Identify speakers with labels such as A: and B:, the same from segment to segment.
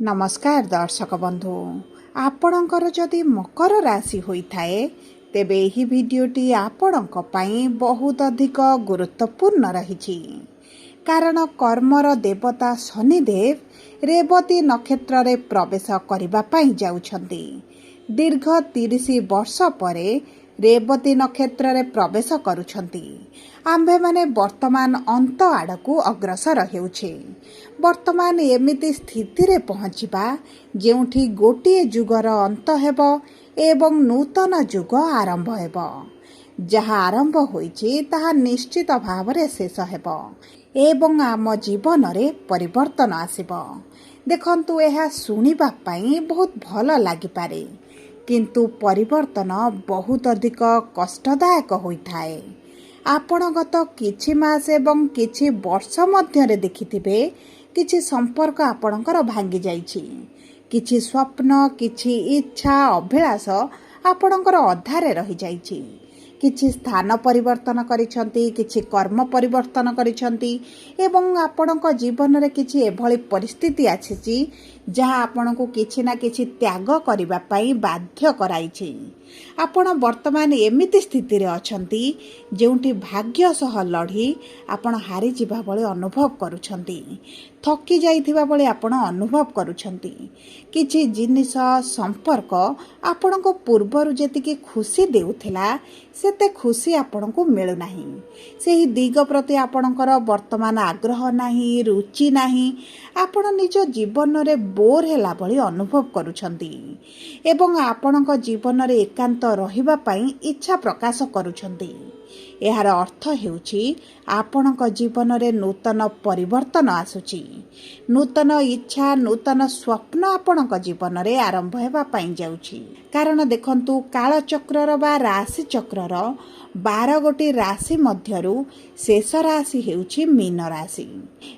A: नमस्कार दर्शक बंधु आपणकर जदि मकर राशि होइथाए तेबे एही भिडियोटी आपणक पई बहुत अधिक गुरुत्वपूर्ण रहिछि कारण कर्मर देवता शनिदेव रेवती नक्षत्र रे प्रवेश करिबा पई जाउछन्ति। दीर्घ 30 वर्ष परे रेवती नक्षत्र रे प्रवेश करुछन्ति। आम्भे माने वर्तमान अंत आड़कू अग्रसर हेउछे। वर्तमान एमिति स्थिति रे पहुँचीबा जेउठी गोटिए जुगर अंत हेबो एवं नूतन जुग आरंभ हेबो। जहा आरंभ होइछि ताहा निश्चित भावरे शेष हेबो एवं आम जीवन रे परिवर्तन आसिबो। देखंतु एहा सुनिबा पई बहुत भल लागि पारे किंतु परिवर्तन बहुत अधिक कष्टदायक होइथाए। आपण गत किछि मास एवं किछि वर्ष मध्यरे देखिथिबे किछि संपर्क आपणकर भांगी जाइछि। किछि स्वप्न किछि इच्छा अभिलाष आपणकर अधारे रहि जाइछि। किछि स्थान परिवर्तन करिसंती किछि कर्म परिवर्तन करिसंती एवं आपणक जीवन रे किछि एभଳି परिस्थिति आछिछि जहा आपणको किछि ना किछि त्याग करिबा पई बाध्य कराइछि। आपण वर्तमान एमिति स्थिति रे अछंती जेउठी भाग्य सह लढी आपण हारि जिबा भଳି अनुभव करूछंती। थकी जाइथिबा भଳି आपण अनुभव करूछंती। किछि जिनिस संपर्क आपणको पूर्वरु जेतिकी खुशी देउथिला सेते खुशी आपणको मिलु नाही। सेही दिग प्रति आपणकर वर्तमान आग्रह नाही रुचि नाही। आपण निज जीवन रे बोर हेला भଳି अनुभव करूछंती एवं आपणक जीवन रे एकांत रहिबा पई इच्छा प्रकाश करूछंती। एहार अर्थ हेउछि आपणक जीवन रे नूतन परिवर्तन आसुछि। नूतन इच्छा नूतन स्वप्न आपणक जीवन रे आरंभ हेबा पई जाउछि। कारण देखंतु काल चक्रर बा राशि चक्रर 12 गोटी राशि मध्यरु शेष राशि हेउछि मीन राशि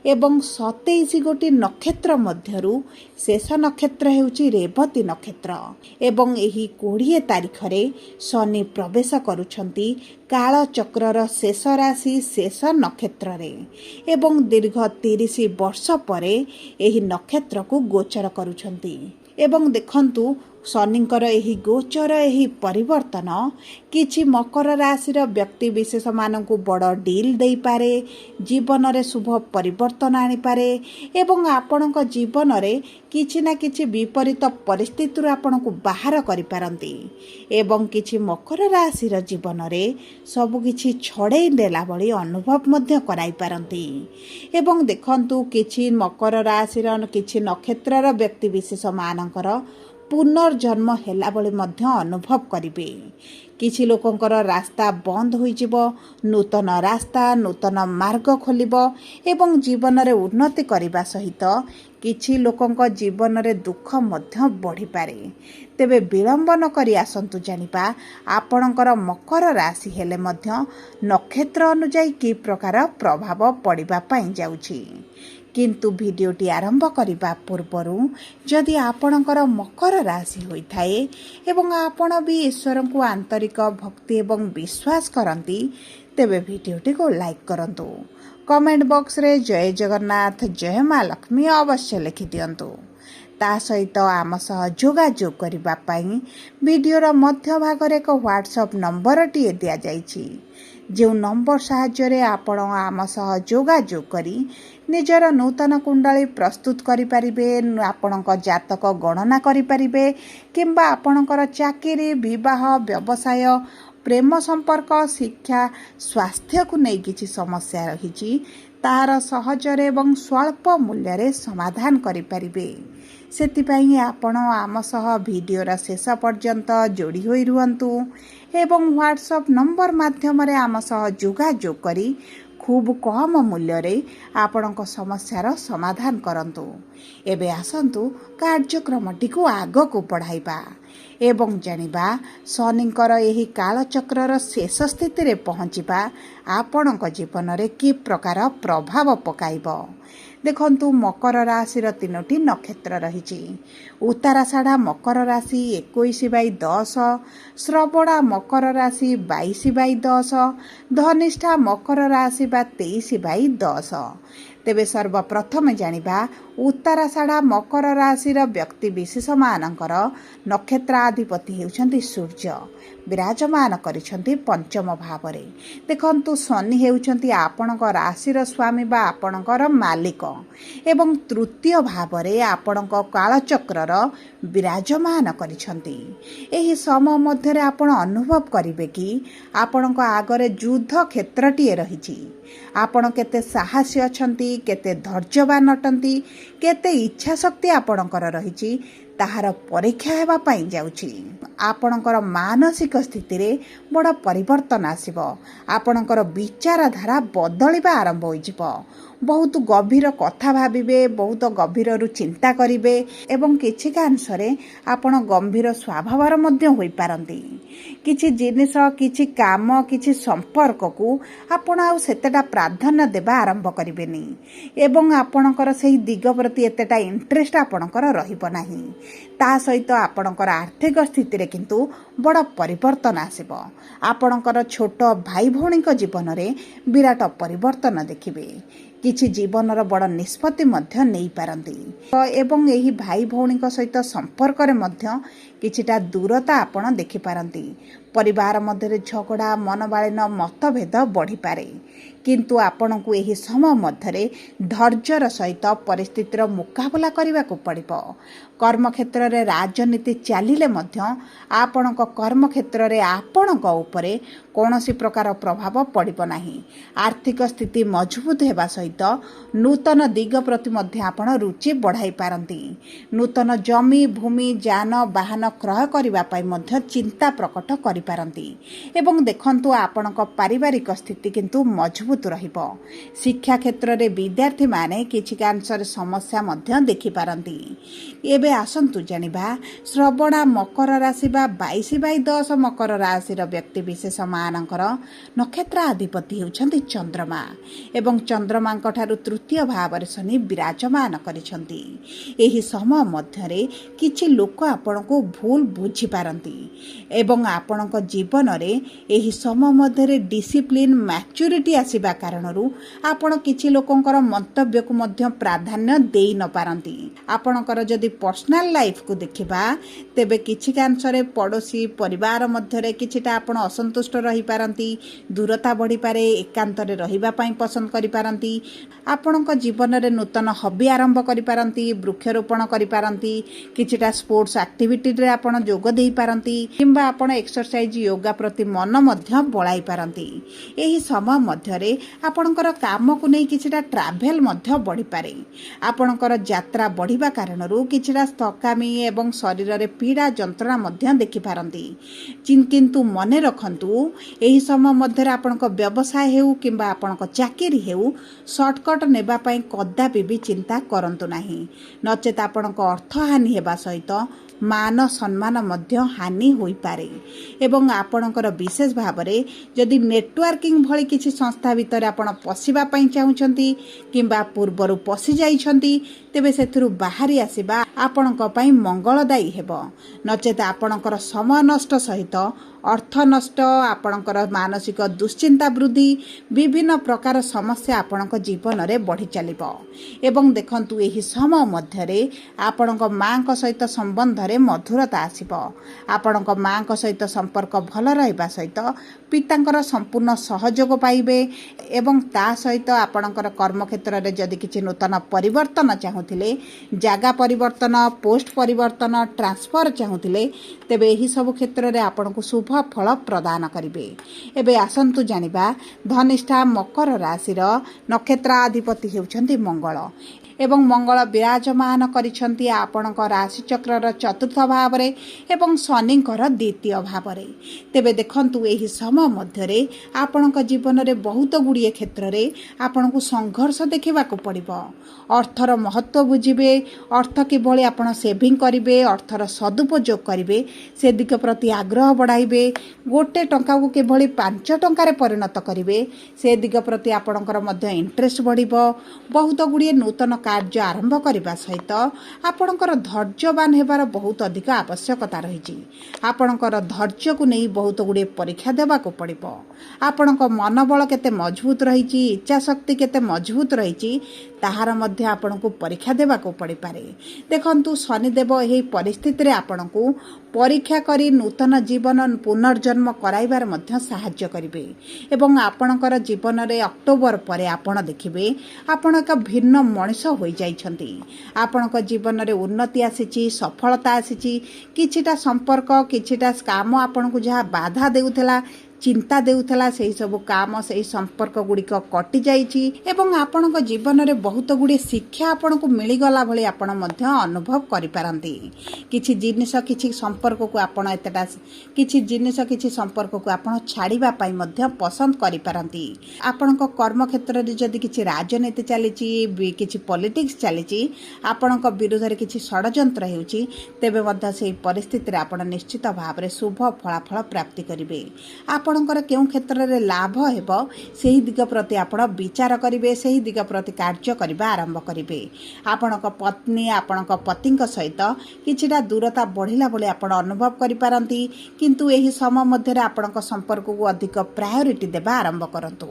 A: एवं 27 गोटी नक्षत्र मध्यरु शेष नक्षत्र हेउछि रेवती नक्षत्र एवं एही 20 तारिख रे शनि प्रवेश करूछंती काल चक्रर शेष राशि शेष नक्षत्र रे एवं दीर्घ 30 वर्ष परे एही नक्षत्र को गोचर करूछंती। एवं देखंतु शनिंकर एही गोचर एही परिवर्तन किछि मकर राशिर व्यक्ति विशेष मानकु बड़ डील देई पारे जीवन रे शुभ परिवर्तन आनि पारे एवं आपणक जीवन रे किछि ना किछि विपरीत परिस्थिति रो आपणकु बाहर करि पारंती एवं किछि मकर राशिर जीवन रे सब किछि छड़ेई देला भली अनुभव मध्य कराई पारंती। एवं देखंतु किछि मकर राशिर किछि नक्षत्रर व्यक्ति विशेष मानकर पुनर्जन्म हेला बळे मध्य अनुभव करिवे। किछि लोकंकर रास्ता बंद होई जिवो नूतन रास्ता नूतन मार्ग खोलिबो एवं जीवन रे उन्नति करिबा सहित किछि लोकंक जीवन रे दुख मध्य बढ़ी पारे। तेबे विलंब न करी आसंतु जानिबा आपणकर मकर राशि हेले मध्य नक्षत्र अनुଯାयी कि प्रकार प्रभाव पड़िबा पई जाउछि। किंतु भिडियोटी आरंभ करिबा पूर्वरु जदि आपणकर मकर राशि होइथाए एवं आपण भी ईश्वर को आंतरिक भक्ति एवं विश्वास करंती तेबे भिडियोटी को लाइक करंतु। कमेंट बॉक्स रे जय जगन्नाथ जय मां लक्ष्मी अवश्य लिखि दियंतु। ता सहित आम सह जोगाजोग करिबा पई भिडियोर मध्य भाग रे एक व्हाट्सएप नंबर टिए दिया जाइछि। जो नंबर साहाय्य आपण आम सह जोगाजोग करी निजर नूतन कुंडली प्रस्तुत करि परिबे आपणक जातक गणना करि परिबे किंबा आपणकर चाकरी विवाह व्यवसाय प्रेम संपर्क शिक्षा स्वास्थ्य को नहीं किछि समस्या रहिछि तार सहजरे एवं स्वल्प मूल्य रे समाधान करि परिबे। सेतिपई आपण आम सह भिडियोर शेष पर्यंत जोड़ी होई रुहंतु एवं व्हाट्सएप नंबर माध्यम रे आम सह जोगाजोग करी खूब कम मूल्य रे आपणक समस्यार समाधान करंतु। एबे आसंतु कार्यक्रमटी को आग को बढ़ाइबा एवं जानिबा शनिंकर एही काल चक्रर शेष स्थिति रे पहुँचीबा आपणक जीवन रे कि प्रकार प्रभाव पकाइबो। देखंतु मकर राशिर 3टी नक्षत्र रहिछि। उत्तराषाढ़ा मकर राशि 21/10, श्रवणा मकर राशि 22/10, धनिष्ठा मकर राशि 23/10, ତେବେ ସର୍ବପ୍ରଥମେ ଜାଣିବା ଉତ୍ତରାଷାଢ଼ ମକର ରାଶିର ବ୍ୟକ୍ତିବିଶେଷମାନଙ୍କର ନକ୍ଷତ୍ରାଧିପତି ହେଉଛନ୍ତି ସୂର୍ଯ୍ୟ। ବିରାଜମାନ କରିଛନ୍ତି ପଞ୍ଚମ ଭାବରେ। ଦେଖନ୍ତୁ, ଶନି ହେଉଛନ୍ତି ଆପଣଙ୍କ ରାଶିର ସ୍ୱାମୀ ବା ଆପଣଙ୍କର ମାଲିକ ଏବଂ ତୃତୀୟ ଭାବରେ ଆପଣଙ୍କ କାଳଚକ୍ରର ବିରାଜମାନ କରିଛନ୍ତି। ଏହି ସମୟ ମଧ୍ୟରେ ଆପଣ ଅନୁଭବ କରିବେ କି ଆପଣଙ୍କ ଆଗରେ ଯୁଦ୍ଧ କ୍ଷେତ୍ରଟିଏ ରହିଛି। ଆପଣ କେତେ ସାହସୀ ଅଛନ୍ତି, କେତେ ଧୈର୍ଯ୍ୟବାନ ଅଟନ୍ତି, କେତେ ଇଚ୍ଛା ଶକ୍ତି ଆପଣଙ୍କର ରହିଛି ତାହାର ପରୀକ୍ଷା ହେବା ପାଇଁ ଯାଉଛି। ଆପଣଙ୍କର ମାନସିକ ସ୍ଥିତିରେ ବଡ଼ ପରିବର୍ତ୍ତନ ଆସିବ। ଆପଣଙ୍କର ବିଚାରଧାରା ବଦଳିବା ଆରମ୍ଭ ହୋଇଯିବ। ବହୁତ ଗଭୀର କଥା ଭାବିବେ, ବହୁତ ଗଭୀରରୁ ଚିନ୍ତା କରିବେ ଏବଂ କିଛିକାଂଶରେ ଆପଣ ଗମ୍ଭୀର ସ୍ୱଭାବର ମଧ୍ୟ ହୋଇପାରନ୍ତି। କିଛି ଜିନିଷ, କିଛି କାମ, କିଛି ସମ୍ପର୍କକୁ ଆପଣ ଆଉ ସେତେଟା ପ୍ରାଧାନ୍ୟ ଦେବା ଆରମ୍ଭ କରିବେନି ଏବଂ ଆପଣଙ୍କର ସେହି ଦିଗ ପ୍ରତି ଏତେଟା ଇଣ୍ଟରେଷ୍ଟ ଆପଣଙ୍କର ରହିବ ନାହିଁ। ତା ସହିତ ଆପଣଙ୍କର ଆର୍ଥିକ ସ୍ଥିତିରେ କିନ୍ତୁ ବଡ଼ ପରିବର୍ତ୍ତନ ଆସିବ। ଆପଣଙ୍କର ଛୋଟ ଭାଇ ଭଉଣୀଙ୍କ ଜୀବନରେ ବିରାଟ ପରିବର୍ତ୍ତନ ଦେଖିବେ। କିଛି ଜୀବନର ବଡ଼ ନିଷ୍ପତ୍ତି ମଧ୍ୟ ନେଇପାରନ୍ତି ଏବଂ ଏହି ଭାଇ ଭଉଣୀଙ୍କ ସହିତ ସମ୍ପର୍କରେ ମଧ୍ୟ କିଛିଟା ଦୂରତା ଆପଣ ଦେଖିପାରନ୍ତି। ପରିବାର ମଧ୍ୟରେ ଝଗଡ଼ା, ମନମାଳିନ୍ୟ, ମତଭେଦ ବଢ଼ିପାରେ, କିନ୍ତୁ ଆପଣଙ୍କୁ ଏହି ସମୟ ମଧ୍ୟରେ ଧୈର୍ଯ୍ୟର ସହିତ ପରିସ୍ଥିତିର ମୁକାବିଲା କରିବାକୁ ପଡ଼ିବ। କର୍ମକ୍ଷେତ୍ରରେ ରାଜନୀତି ଚାଲିଲେ ମଧ୍ୟ ଆପଣଙ୍କ କର୍ମକ୍ଷେତ୍ରରେ ଆପଣଙ୍କ ଉପରେ କୌଣସି ପ୍ରକାର ପ୍ରଭାବ ପଡ଼ିବ ନାହିଁ। ଆର୍ଥିକ ସ୍ଥିତି ମଜବୁତ ହେବା ସହିତ ନୂତନ ଦିଗ ପ୍ରତି ମଧ୍ୟ ଆପଣ ରୁଚି ବଢ଼ାଇ ପାରନ୍ତି। ନୂତନ ଜମି, ଭୂମି, ଯାନବାହନ କ୍ରୟ କରିବା ପାଇଁ ମଧ୍ୟ ଚିନ୍ତା ପ୍ରକଟ କରିପାରନ୍ତି ଏବଂ ଦେଖନ୍ତୁ, ଆପଣଙ୍କ ପାରିବାରିକ ସ୍ଥିତି କିନ୍ତୁ ମଜବୁତ ରହିବ। ଶିକ୍ଷା କ୍ଷେତ୍ରରେ ବିଦ୍ୟାର୍ଥୀମାନେ କିଛିକାଂଶରେ ସମସ୍ୟା ମଧ୍ୟ ଦେଖିପାରନ୍ତି। ଏବେ ଆସନ୍ତୁ ଜାଣିବା ଶ୍ରବଣା ମକର ରାଶି ବା 22/10 ମକର ରାଶିର ବ୍ୟକ୍ତିବିଶେଷମାନଙ୍କର ନକ୍ଷତ୍ରାଧିପତି ହେଉଛନ୍ତି ଚନ୍ଦ୍ରମା ଏବଂ ଚନ୍ଦ୍ରମାଙ୍କ ଠାରୁ ତୃତୀୟ ଭାବରେ ଶନି ବିରାଜମାନ କରିଛନ୍ତି। ଏହି ସମୟ ମଧ୍ୟରେ କିଛି ଲୋକ ଆପଣଙ୍କୁ ଭୁଲ ବୁଝିପାରନ୍ତି ଏବଂ ଆପଣଙ୍କ ଜୀବନରେ ଏହି ସମୟ ମଧ୍ୟରେ ଡିସିପ୍ଲିନ୍, ମ୍ୟାଚୁରିଟି ଆସିବା କାରଣରୁ ଆପଣ କିଛି ଲୋକଙ୍କର ମନ୍ତବ୍ୟକୁ ମଧ୍ୟ ପ୍ରାଧାନ୍ୟ ଦେଇ ନ ପାରନ୍ତି। ଆପଣଙ୍କର ଯଦି ପର୍ସନାଲ ଲାଇଫକୁ ଦେଖିବା, ତେବେ କିଛିକାଂଶରେ ପଡ଼ୋଶୀ ପରିବାର ମଧ୍ୟରେ କିଛିଟା ଆପଣ ଅସନ୍ତୁଷ୍ଟ ରହିପାରନ୍ତି, ଦୂରତା ବଢ଼ିପାରେ, ଏକାନ୍ତରେ ରହିବା ପାଇଁ ପସନ୍ଦ କରିପାରନ୍ତି। ଆପଣଙ୍କ ଜୀବନରେ ନୂତନ ହବି ଆରମ୍ଭ କରିପାରନ୍ତି, ବୃକ୍ଷରୋପଣ କରିପାରନ୍ତି, କିଛିଟା ସ୍ପୋର୍ଟସ ଆକ୍ଟିଭିଟିରେ ଆପଣ ଯୋଗ ଦେଇପାରନ୍ତି କିମ୍ବା ଆପଣ ଏକ୍ସରସାଇଜ, ୟୋଗା ପ୍ରତି ମନ ମଧ୍ୟ ବଳାଇ ପାରନ୍ତି। ଏହି ସମୟ ମଧ୍ୟରେ ଆପଣଙ୍କର କାମକୁ ନେଇ କିଛିଟା ଟ୍ରାଭେଲ ମଧ୍ୟ ବଢ଼ିପାରେ। ଆପଣଙ୍କର ଯାତ୍ରା ବଢ଼ିବା କାରଣରୁ କିଛିଟା ଥକାମି ଏବଂ ଶରୀରରେ ପୀଡ଼ା ଯନ୍ତ୍ରଣା ମଧ୍ୟ ଦେଖିପାରନ୍ତି। କିନ୍ତୁ ମନେ ରଖନ୍ତୁ, ଏହି ସମୟ ମଧ୍ୟରେ ଆପଣଙ୍କ ବ୍ୟବସାୟ ହେଉ କିମ୍ବା ଆପଣଙ୍କ ଚାକିରି ହେଉ, ସର୍ଟକଟ୍ ନେବା ପାଇଁ କଦାପି ବି ଚିନ୍ତା କରନ୍ତୁ ନାହିଁ। ନଚେତ୍ ଆପଣଙ୍କ ଅର୍ଥହାନି ହେବା ସହିତ ମାନ ସମ୍ମାନ ମଧ୍ୟ ହାନି ହୋଇପାରେ ଏବଂ ଆପଣଙ୍କର ବିଶେଷ ଭାବରେ ଯଦି ନେଟୱାର୍କିଂ ଭଳି କିଛି ସଂସ୍ଥା ଭିତରେ ଆପଣ ପଶିବା ପାଇଁ ଚାହୁଁଛନ୍ତି କିମ୍ବା ପୂର୍ବରୁ ପଶି ଯାଇଛନ୍ତି, ତେବେ ସେଥିରୁ ବାହାରି ଆସିବା ଆପଣଙ୍କ ପାଇଁ ମଙ୍ଗଳଦାୟୀ ହେବ। ନଚେତ୍ ଆପଣଙ୍କର ସମୟ ନଷ୍ଟ ସହିତ ଅର୍ଥ ନଷ୍ଟ, ଆପଣଙ୍କର ମାନସିକ ଦୁଶ୍ଚିନ୍ତା ବୃଦ୍ଧି, ବିଭିନ୍ନ ପ୍ରକାର ସମସ୍ୟା ଆପଣଙ୍କ ଜୀବନରେ ବଢ଼ି ଚାଲିବ ଏବଂ ଦେଖନ୍ତୁ, ଏହି ସମୟ ମଧ୍ୟରେ ଆପଣଙ୍କ ମାଙ୍କ ସହିତ ସମ୍ବନ୍ଧରେ ମଧୁରତା ଆସିବ। ଆପଣଙ୍କ ମାଙ୍କ ସହିତ ସମ୍ପର୍କ ଭଲ ରହିବା ସହିତ ପିତାଙ୍କର ସମ୍ପୂର୍ଣ୍ଣ ସହଯୋଗ ପାଇବେ ଏବଂ ତା ସହିତ ଆପଣଙ୍କର କର୍ମକ୍ଷେତ୍ରରେ ଯଦି କିଛି ନୂତନ ପରିବର୍ତ୍ତନ ଚାହୁଁଥିଲେ, ଜାଗା ପରିବର୍ତ୍ତନ, ପୋଷ୍ଟ ପରିବର୍ତ୍ତନ, ଟ୍ରାନ୍ସଫର ଚାହୁଁଥିଲେ, ତେବେ ଏହିସବୁ କ୍ଷେତ୍ରରେ ଆପଣଙ୍କୁ ଶୁଭ ଫଳ ପ୍ରଦାନ କରିବେ। ଏବେ ଆସନ୍ତୁ ଜାଣିବା ଧନିଷ୍ଠା ମକର ରାଶିର ନକ୍ଷତ୍ରାଧିପତି ହେଉଛନ୍ତି ମଙ୍ଗଳ ଏବଂ ମଙ୍ଗଳ ବିରାଜମାନ କରିଛନ୍ତି ଆପଣଙ୍କ ରାଶିଚକ୍ରର ଚତୁର୍ଥ ଭାବରେ ଏବଂ ଶନିଙ୍କର ଦ୍ୱିତୀୟ ଭାବରେ। ତେବେ ଦେଖନ୍ତୁ, ଏହି ସମୟ ମଧ୍ୟରେ ଆପଣଙ୍କ ଜୀବନରେ ବହୁତ ଗୁଡ଼ିଏ କ୍ଷେତ୍ରରେ ଆପଣଙ୍କୁ ସଂଘର୍ଷ ଦେଖିବାକୁ ପଡ଼ିବ। ଅର୍ଥର ମହତ୍ତ୍ୱ ବୁଝିବେ, ଅର୍ଥ କିଭଳି ଆପଣ ସେଭିଂ କରିବେ, ଅର୍ଥର ସଦୁପଯୋଗ କରିବେ, ସେ ଦିଗ ପ୍ରତି ଆଗ୍ରହ ବଢ଼ାଇବେ। ଗୋଟେ ଟଙ୍କାକୁ କିଭଳି 5 ଟଙ୍କାରେ ପରିଣତ କରିବେ, ସେ ଦିଗ ପ୍ରତି ଆପଣଙ୍କର ମଧ୍ୟ ଇଣ୍ଟରେଷ୍ଟ ବଢ଼ିବ। ବହୁତ ଗୁଡ଼ିଏ ନୂତନ କାର୍ଯ୍ୟ ଆରମ୍ଭ କରିବା ସହିତ ଆପଣଙ୍କର ଧୈର୍ଯ୍ୟବାନ ହେବାର ବହୁତ बहुत अधिक आवश्यकता रही। आपणकर धैर्य को नहीं बहुत गुड़े परीक्षा देवाक पड़ो। आपणक मनोबल केते मजबूत रही, इच्छा शक्ति केते मजबूत रही, ताहार मध्य आपणको परीक्षा देवाक पड़ पारे। देखंतु शनिदेव यही परिस्थिति रे आपणको परीक्षा करी नूतन जीवन पुनर्जन्म कराइबार मध्य सहाय्य करिवे एवं आपणकर जीवन रे अक्टोबर परे आपण देखिबे आपण एक भिन्न मनीष होई जाइछंती। आपणक जीवन रे उन्नति आसीची, सफलता आसीची, किछिटा संपर्क किछिटा काम आपणको जहा बाधा देउथला, चिंता देउथला, से सब काम से संपर्क गुड़िक कटि जाइछि एवं आपणक जीवन रे बहुत गुड़े शिक्षा आपणको मिलिगला भली आपण मध्य अनुभव करि पारंती। किछि जिनिस किछि संपर्क को आपण एतटा किछि जिनिस किछि संपर्क को आपण छाड़िबा पई मध्य पसंद करि पारंती। आपणक कर्म क्षेत्र रे जदि किछि राजनीति चलिछि, किछि पॉलिटिक्स चलिछि, आपणक विरोध रे किछि षडयंत्र हेउछि, तेबे मध्य सेही परिस्थिति रे आपण निश्चित भाव रे शुभ फलाफल प्राप्ति करिवे। आपणकर केउं क्षेत्र रे लाभ हेबो सेही दिग प्रति आपण विचार करिवे, सेही दिग प्रति कार्य करिबा आरंभ करिवे। आपणक पत्नी आपणक पतिक सहित किछिटा दूरता बढ़िला बोले आपण अनुभव करि पारंती, किंतु एही समय मध्य रे आपणक संपर्क को अधिक प्रायोरिटी देबा आरंभ करंतु।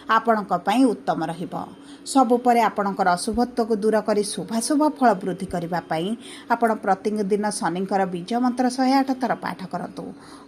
A: आपणक पई उत्तम रहिबो। सब परे आपणकर अशुभत्व को दूर करी शुभाशुभ फल वृद्धि करिबा पई आपण प्रतिदिन शनिकर बीज मंत्र 108 थर पाठ करंतु।